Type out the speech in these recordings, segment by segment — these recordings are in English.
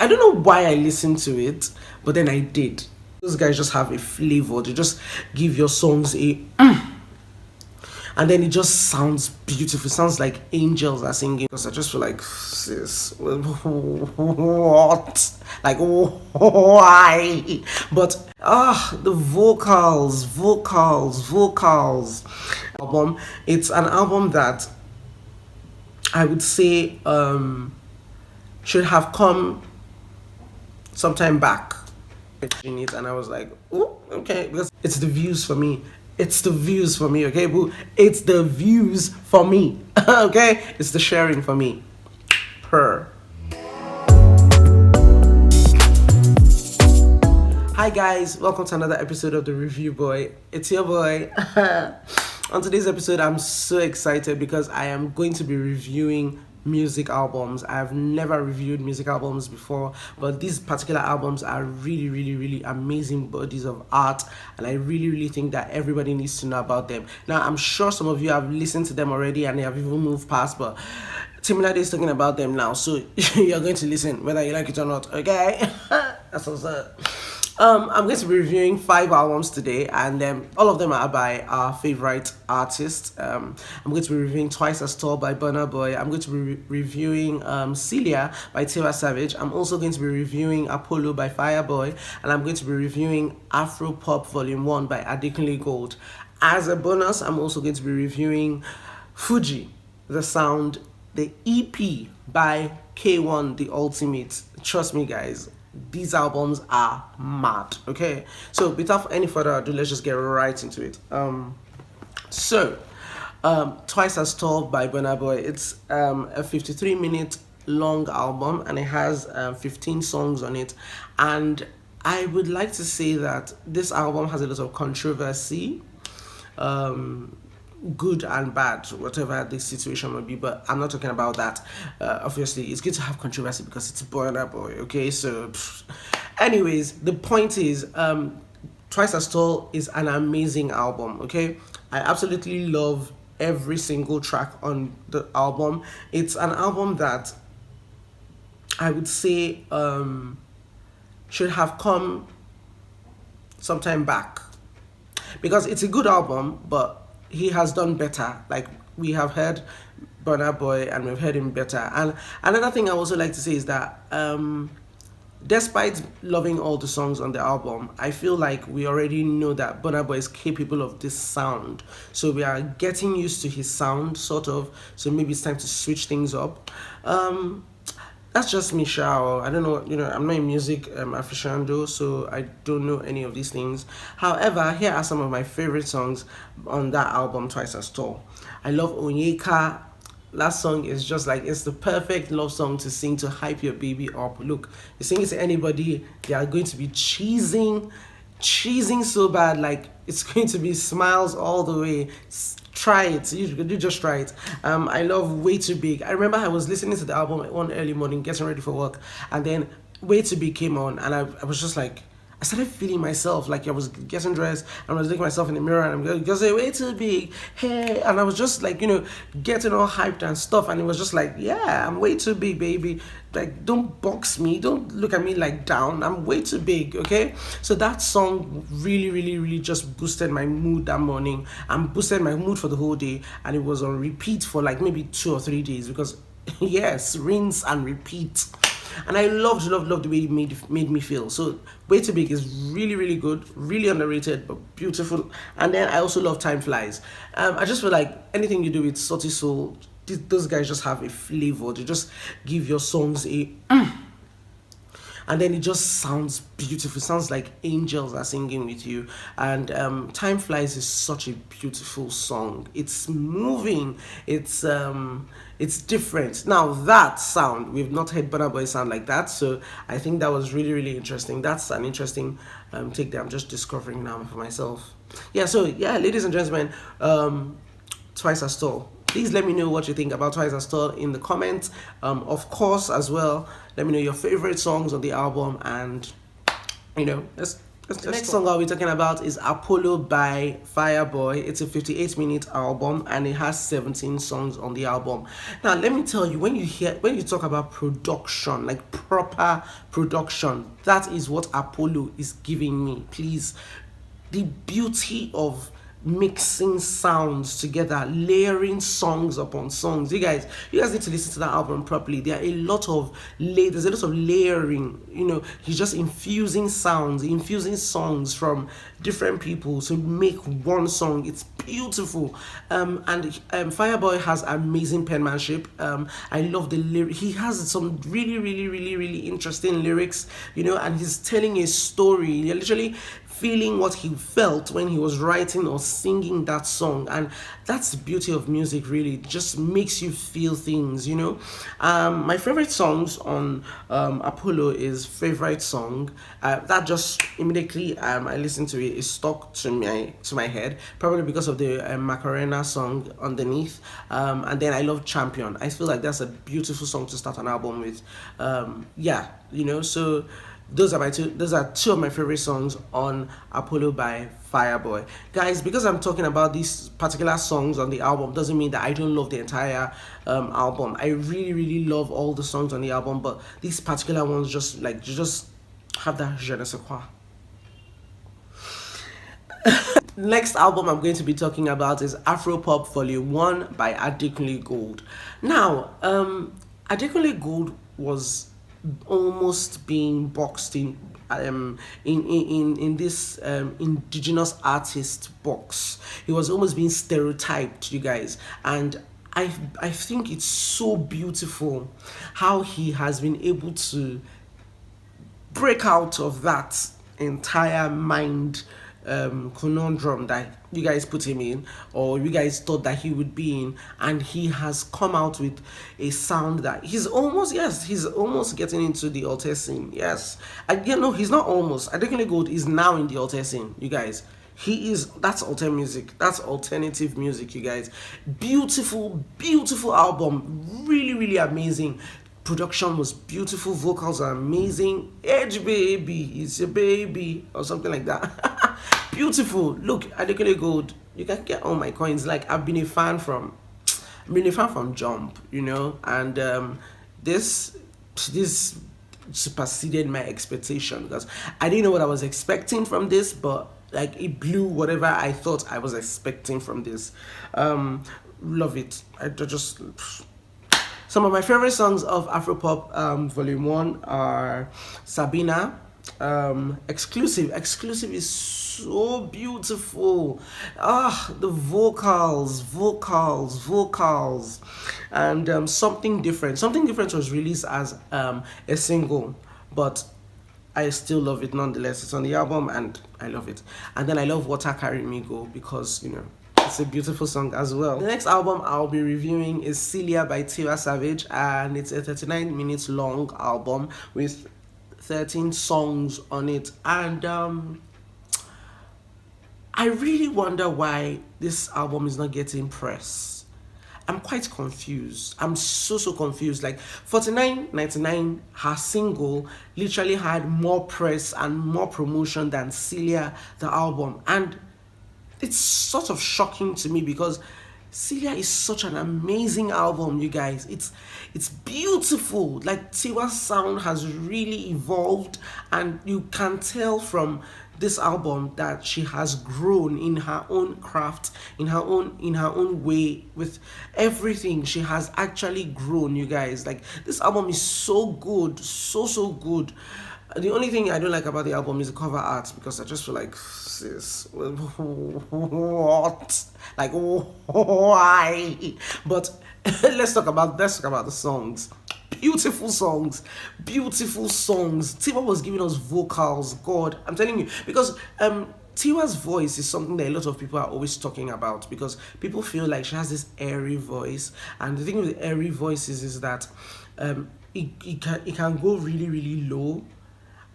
I don't know why I listened to it, but then I did. Those guys just have a flavor. They just give your songs a and then it just sounds beautiful. It sounds like angels are singing. Because I just feel like, sis, what? Like, why? But the vocals. Album. It's an album that I would say should have come sometime back in it, and I was like, oh, okay, because it's the views for me. It's the views for me, okay, boo. It's the views for me, okay. It's the sharing for me. Hi guys, welcome to another episode of the Review Boy. It's your boy. On today's episode, I'm so excited because I am going to be reviewing music albums. I have never reviewed music albums before, but these particular albums are really amazing bodies of art, and I really think that everybody needs to know about them. Now, I'm sure some of you have listened to them already and they have even moved past, but Timilade is talking about them now, so you're going to listen whether you like it or not, okay? That's what's up. I'm going to be reviewing 5 albums today, and all of them are by our favorite artists. I'm going to be reviewing Twice as Tall by Burna. I'm going to be reviewing Celia by Tiwa Savage. I'm also going to be reviewing Apollo by Fireboy, and I'm going to be reviewing Afro Pop Volume 1 by Adekunle Gold. As a bonus, I'm also going to be reviewing Fuji, The Sound, the EP by K1 The Ultimate. Trust me, guys, these albums are mad. Okay, so without any further ado, let's just get right into it. Twice as Tall by Burna Boy. It's a 53-minute long album, and it has 15 songs on it. And I would like to say that this album has a lot of controversy, good and bad, whatever the situation may be, but I'm not talking about that. Obviously, it's good to have controversy because it's Burna Boy, okay? So, anyways, the point is, Twice as Tall is an amazing album, okay? I absolutely love every single track on the album. It's an album that I would say should have come sometime back, because it's a good album, but he has done better. Like, we have heard Burna Boy and we've heard him better. And another thing I also like to say is that despite loving all the songs on the album, I feel like we already know that Burna Boy is capable of this sound. So we are getting used to his sound, sort of. So maybe it's time to switch things up. That's just me, Shao. I don't know, I'm not a music aficionado, so I don't know any of these things. However, here are some of my favorite songs on that album, Twice as Tall. I love Onyeka. That song is just like, it's the perfect love song to sing to hype your baby up. Look, you sing it to anybody, they are going to be cheesing so bad, like it's going to be smiles all the way. Try it. You just try it. I love Way Too Big. I remember I was listening to the album one early morning, getting ready for work, and then Way Too Big came on, and I was just like, I started feeling myself, like I was getting dressed and I was looking at myself in the mirror and I'm going to say, way too big, hey, and I was just like, getting all hyped and stuff, and it was just like, yeah, I'm way too big, baby. Like, don't box me, don't look at me like down, I'm way too big, okay? So that song really just boosted my mood that morning and boosted my mood for the whole day, and it was on repeat for like maybe 2 or 3 days because yes, rinse and repeat. And I loved the way it made me feel. So Way Too Big is really good, really underrated, but beautiful. And then I also love Time Flies. I just feel like anything you do with Sauti Soul, those guys just have a flavor. They just give your songs a and then it just sounds beautiful. It sounds like angels are singing with you. And Time Flies is such a beautiful song. It's moving. It's different. Now, that sound, we've not heard Burna Boy sound like that, so I think that was really interesting. That's an interesting take that I'm just discovering now for myself. Ladies and gentlemen, Twice as Tall. Please let me know what you think about Twice as Tall in the comments. Of course, as well, let me know your favorite songs on the album, and let's The next song I'll be talking about is Apollo by Fireboy. It's a 58-minute album and it has 17 songs on the album. Now, let me tell you, when you talk about production, like proper production, that is what Apollo is giving me. Please, the beauty of mixing sounds together, layering songs upon songs. You guys need to listen to that album properly. There's a lot of layering. He's just infusing sounds, infusing songs from different people to make one song. It's beautiful. And Fireboy has amazing penmanship. I love the lyric. He has some really, really, really, really interesting lyrics. And he's telling a story. You're literally feeling what he felt when he was writing or singing that song, and that's the beauty of music. Really, it just makes you feel things. My favorite songs on Apollo is Favorite Song. That just immediately, I listen to it, is stuck to my head, probably because of the Macarena song underneath. And then I love Champion. I feel like that's a beautiful song to start an album with. So those are two of my favorite songs on Apollo by Fireboy. Guys, because I'm talking about these particular songs on the album doesn't mean that I don't love the entire album. I really, really love all the songs on the album, but these particular ones just have that je ne sais quoi. Next album I'm going to be talking about is Afro Pop Volume 1 by Adekunle Gold. Now, Adekunle Gold was almost being boxed in this indigenous artist box. He was almost being stereotyped, you guys, and I think it's so beautiful how he has been able to break out of that entire mind conundrum that you guys put him in, or you guys thought that he would be in, and he has come out with a sound that he's almost getting into the alter scene. Yes, he's not almost. Adekunle Gold is now in the alter scene, you guys. That's alter music, that's alternative music, you guys. Beautiful, beautiful album, really, really amazing. Production was beautiful, vocals are amazing. Edge baby, it's your baby, or something like that. Beautiful. Look, Adekunle Gold, you can get all my coins. Like, I've been a fan from Jump, and this superseded my expectation, because I didn't know what I was expecting from this, but like it blew whatever I thought I was expecting from this. Love it. I just Some of my favorite songs of Afropop Volume 1 are Sabina, Exclusive. Exclusive is so beautiful. The vocals. And Something Different. Something Different was released as a single, but I still love it nonetheless. It's on the album and I love it. And then I love Water Carry Me Go, because, it's a beautiful song as well. The next album I'll be reviewing is Celia by Tiwa Savage, and it's a 39 minutes long album with 13 songs on it. And I really wonder why this album is not getting press. I'm quite confused. I'm so confused. Like, 49.99, her single, literally had more press and more promotion than Celia, the album. And it's sort of shocking to me, because Celia is such an amazing album, you guys. It's beautiful. Like, Tiwa's sound has really evolved, and you can tell from this album that she has grown in her own craft, in her own way. With everything, she has actually grown, you guys. Like, this album is so good, so good. The only thing I don't like about the album is the cover art, because I just feel like, sis, what? Like, why? But let's talk about the songs. Beautiful songs. Tiwa was giving us vocals. God, I'm telling you, because Tiwa's voice is something that a lot of people are always talking about, because people feel like she has this airy voice, and the thing with the airy voices is that it can go really, really low,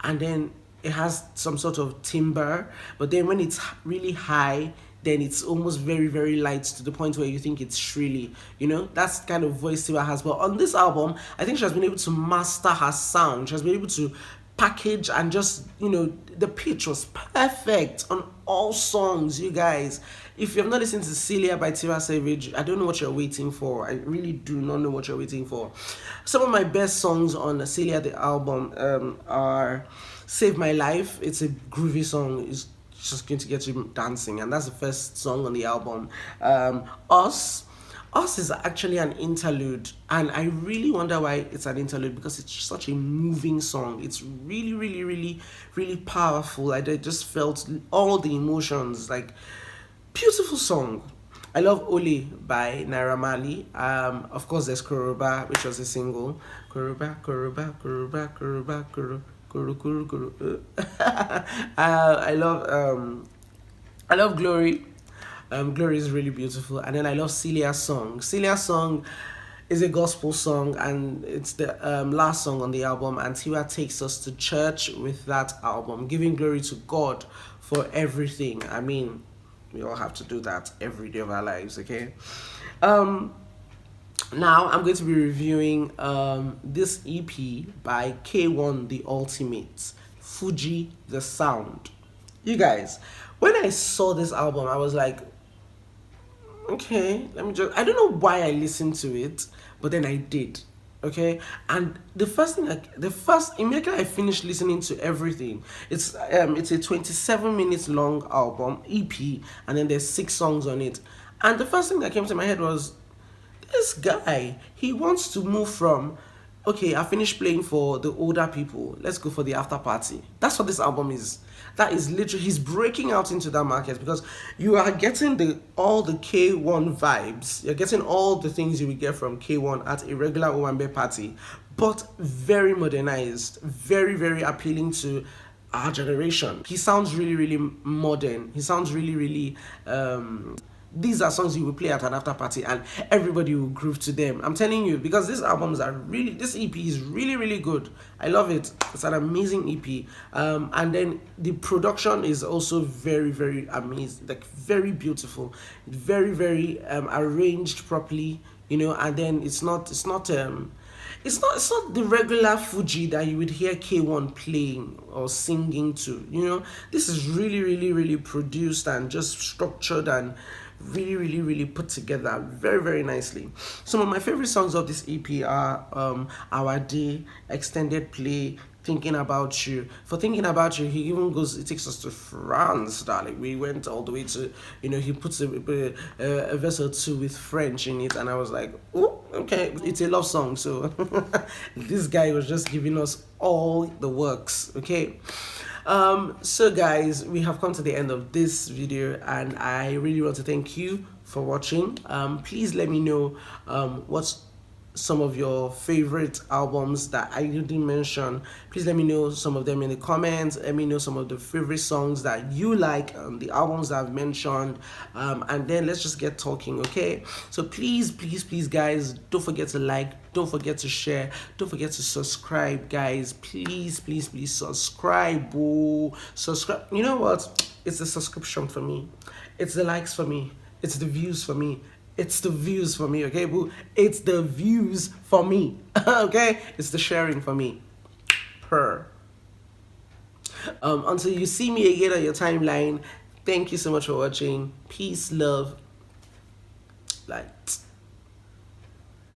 and then it has some sort of timbre, but then when it's really high, then it's almost very, very light, to the point where you think it's shrilly. That's the kind of voice Tiwa has. But on this album, I think she has been able to master her sound. She has been able to package, and just, the pitch was perfect on all songs, you guys. If you have not listened to Celia by Tiwa Savage, I don't know what you're waiting for. I really do not know what you're waiting for. Some of my best songs on Celia the album are Save My Life. It's a groovy song. It's just going to get you dancing, and that's the first song on the album. Us. Us is actually an interlude, and I really wonder why it's an interlude, because it's such a moving song. It's really, really, really, really powerful. I just felt all the emotions, like, beautiful song. I love Ole by Naira Marley. Of course, there's Koroba, which was a single. Koroba, Koroba, Koroba, Koroba, Koro, Koro, Koro, Koro. I love Glory. Glory is really beautiful, and then I love Celia's song. Celia's song is a gospel song, and it's the last song on the album. And Tiwa takes us to church with that album, giving glory to God for everything. I mean, we all have to do that every day of our lives, okay? Now I'm going to be reviewing this EP by K1 The Ultimate, Fuji The Sound. You guys, when I saw this album, I was like, okay, I don't know why I listened to it, but then I did. Okay, and immediately I finished listening to everything. It's a 27 minutes long album EP, and then there's 6 songs on it. And the first thing that came to my head was, this guy, he wants to move from, okay, I finished playing for the older people, let's go for the after party. That's what this album is. That is literally, he's breaking out into that market, because you are getting all the K1 vibes. You're getting all the things you would get from K1 at a regular Owambe party, but very modernized, very, very appealing to our generation. He sounds really, really modern. He sounds really, really these are songs you will play at an after party, and everybody will groove to them. I'm telling you, because this EP is really, really good. I love it. It's an amazing EP. And then the production is also very, very amazing, like very beautiful, very, very arranged properly, and then it's not the regular Fuji that you would hear K1 playing or singing to. This is really, really, really produced and just structured and really, really, really put together very, very nicely. Some of my favorite songs of this EP are Our Day, Extended Play, Thinking About You. For Thinking About You, he takes us to France, darling. We went all the way to, he puts a verse or two with French in it, and I was like, oh, okay, it's a love song, so this guy was just giving us all the works, okay? So guys, we have come to the end of this video, and I really want to thank you for watching. Please let me know what's some of your favorite albums that I didn't mention. Please let me know some of them in the comments. Let me know some of the favorite songs that you like, the albums that I've mentioned, and then let's just get talking, okay? So please, please, please, guys, don't forget to like, don't forget to share, don't forget to subscribe, guys. Please, please, please subscribe. Subscribe. You know what? It's the subscription for me. It's the likes for me. It's the views for me. It's the views for me, okay, boo? It's the views for me, okay? It's the sharing for me. Until you see me again on your timeline, thank you so much for watching. Peace, love, like.